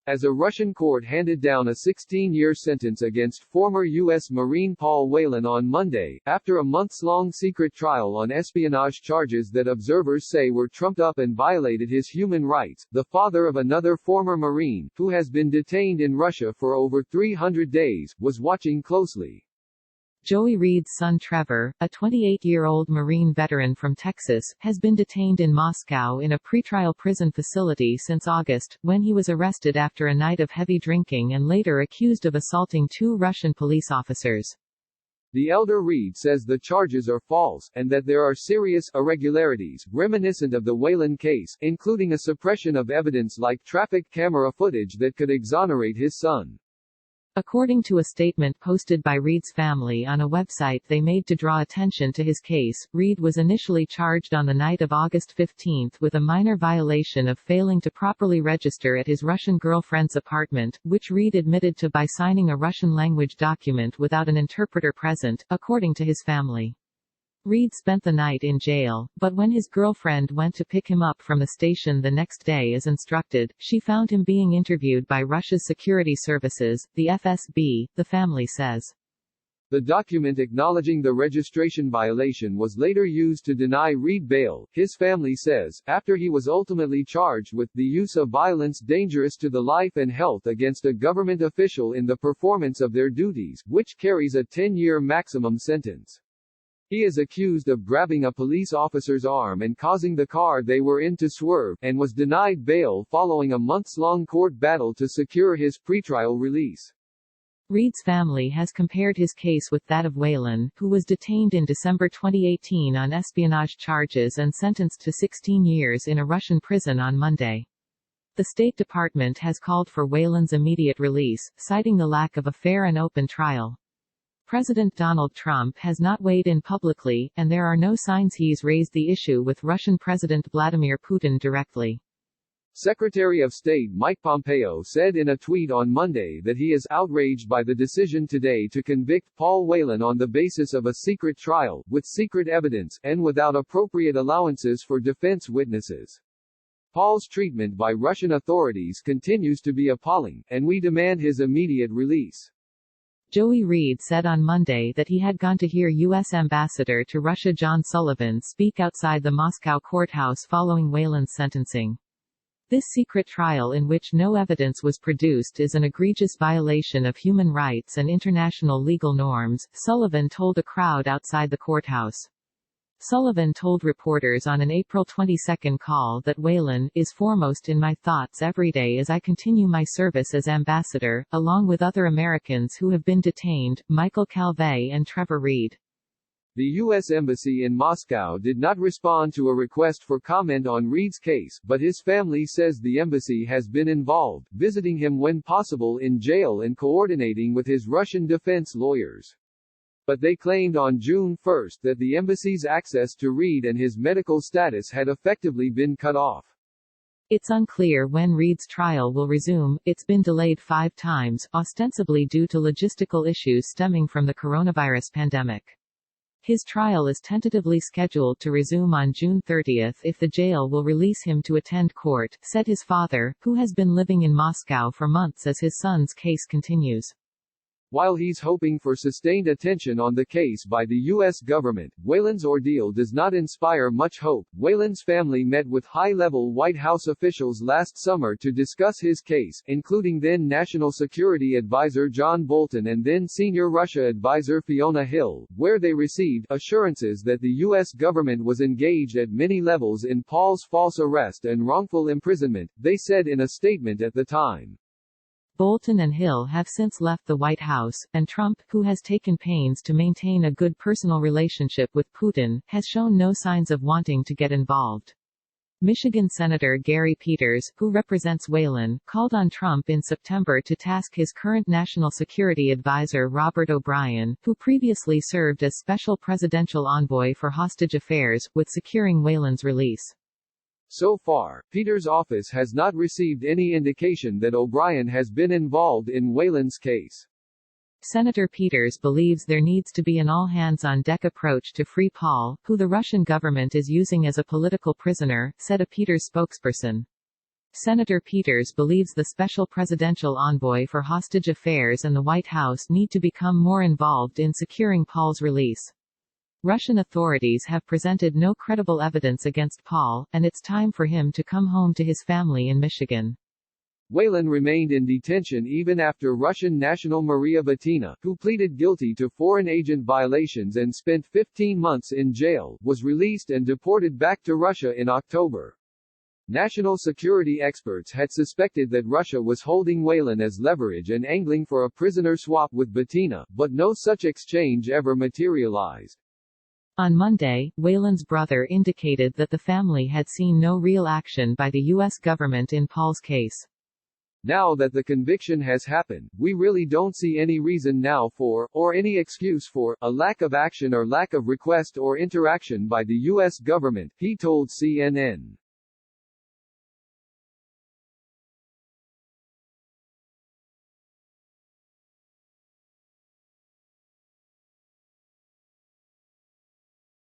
as a Russian court handed down a 16-year sentence against former U.S. Marine Paul Whelan on Monday, after a months-long secret trial on espionage charges that observers say were trumped up and violated his human rights. The father of another former Marine, who has been detained in Russia for over 300 days, was watching closely. Joey Reid's son Trevor, a 28-year-old Marine veteran from Texas, has been detained in Moscow in a pretrial prison facility since August, when he was arrested after a night of heavy drinking and later accused of assaulting 2 Russian police officers. The elder Reid says the charges are false, and that there are serious irregularities, reminiscent of the Whelan case, including a suppression of evidence like traffic camera footage that could exonerate his son. According to a statement posted by Reid's family on a website they made to draw attention to his case, Reid was initially charged on the night of August 15 with a minor violation of failing to properly register at his Russian girlfriend's apartment, which Reid admitted to by signing a Russian-language document without an interpreter present, according to his family. Reid spent the night in jail, but when his girlfriend went to pick him up from the station the next day as instructed, she found him being interviewed by Russia's security services, the FSB, the family says. The document acknowledging the registration violation was later used to deny Reid bail, his family says, after he was ultimately charged with the use of violence dangerous to the life and health against a government official in the performance of their duties, which carries a 10-year maximum sentence. He is accused of grabbing a police officer's arm and causing the car they were in to swerve, and was denied bail following a months-long court battle to secure his pretrial release. Reid's family has compared his case with that of Whelan, who was detained in December 2018 on espionage charges and sentenced to 16 years in a Russian prison on Monday. The State Department has called for Whelan's immediate release, citing the lack of a fair and open trial. President Donald Trump has not weighed in publicly, and there are no signs he's raised the issue with Russian President Vladimir Putin directly. Secretary of State Mike Pompeo said in a tweet on Monday that he is outraged by the decision today to convict Paul Whelan on the basis of a secret trial, with secret evidence, and without appropriate allowances for defense witnesses. Paul's treatment by Russian authorities continues to be appalling, and we demand his immediate release. Joey Reid said on Monday that he had gone to hear U.S. Ambassador to Russia John Sullivan speak outside the Moscow courthouse following Whelan's sentencing. This secret trial in which no evidence was produced is an egregious violation of human rights and international legal norms, Sullivan told a crowd outside the courthouse. Sullivan told reporters on an April 22 call that Whelan is foremost in my thoughts every day as I continue my service as ambassador, along with other Americans who have been detained, Michael Calvé and Trevor Reid. The U.S. Embassy in Moscow did not respond to a request for comment on Reid's case, but his family says the embassy has been involved, visiting him when possible in jail and coordinating with his Russian defense lawyers. But they claimed on June 1 that the embassy's access to Reid and his medical status had effectively been cut off. It's unclear when Reid's trial will resume. It's been delayed 5 times, ostensibly due to logistical issues stemming from the coronavirus pandemic. His trial is tentatively scheduled to resume on June 30 if the jail will release him to attend court, said his father, who has been living in Moscow for months as his son's case continues. While he's hoping for sustained attention on the case by the U.S. government, Whelan's ordeal does not inspire much hope. Whelan's family met with high-level White House officials last summer to discuss his case, including then National Security Advisor John Bolton and then Senior Russia Advisor Fiona Hill, where they received assurances that the U.S. government was engaged at many levels in Paul's false arrest and wrongful imprisonment, they said in a statement at the time. Bolton and Hill have since left the White House, and Trump, who has taken pains to maintain a good personal relationship with Putin, has shown no signs of wanting to get involved. Michigan Senator Gary Peters, who represents Whelan, called on Trump in September to task his current National Security Advisor Robert O'Brien, who previously served as Special Presidential Envoy for Hostage Affairs, with securing Whelan's release. So far, Peters' office has not received any indication that O'Brien has been involved in Whelan's case. Senator Peters believes there needs to be an all-hands-on-deck approach to free Paul, who the Russian government is using as a political prisoner, said a Peters spokesperson. Senator Peters believes the special presidential envoy for hostage affairs and the White House need to become more involved in securing Paul's release. Russian authorities have presented no credible evidence against Paul, and it's time for him to come home to his family in Michigan. Whelan remained in detention even after Russian national Maria Butina, who pleaded guilty to foreign agent violations and spent 15 months in jail, was released and deported back to Russia in October. National security experts had suspected that Russia was holding Whelan as leverage and angling for a prisoner swap with Butina, but no such exchange ever materialized. On Monday, Whelan's brother indicated that the family had seen no real action by the U.S. government in Paul's case. Now that the conviction has happened, we really don't see any reason now for, or any excuse for, a lack of action or lack of request or interaction by the U.S. government, he told CNN.